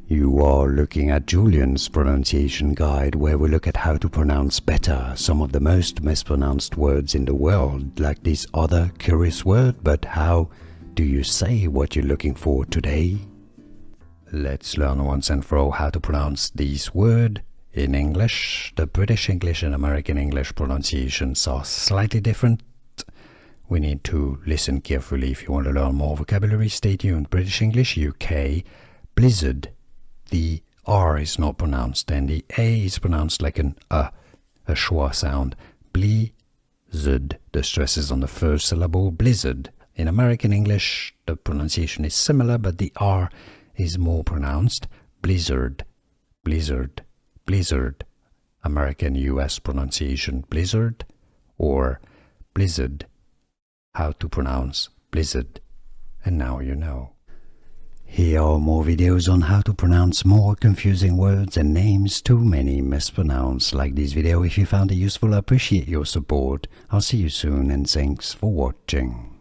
You are looking at Julian's pronunciation guide, where we look at how to pronounce better some of the most mispronounced words in the world, like this other curious word. But how do you say what you're looking for today? Let's learn once and for all how to pronounce this word in English. The British English and American English pronunciations are slightly different. We need to listen carefully if you want to learn more vocabulary. Stay tuned. British English, UK, blizzard. The R is not pronounced and the A is pronounced like an a schwa sound. Blizzard. The stress is on the first syllable, blizzard. In American English, the pronunciation is similar, but the R is more pronounced. Blizzard, blizzard, blizzard. American US pronunciation, blizzard or blizzard. How to pronounce blizzard. And now you know. Here are more videos on how to pronounce more confusing words and names too many mispronounced. Like this video if you found it useful. I appreciate your support. I'll see you soon and thanks for watching.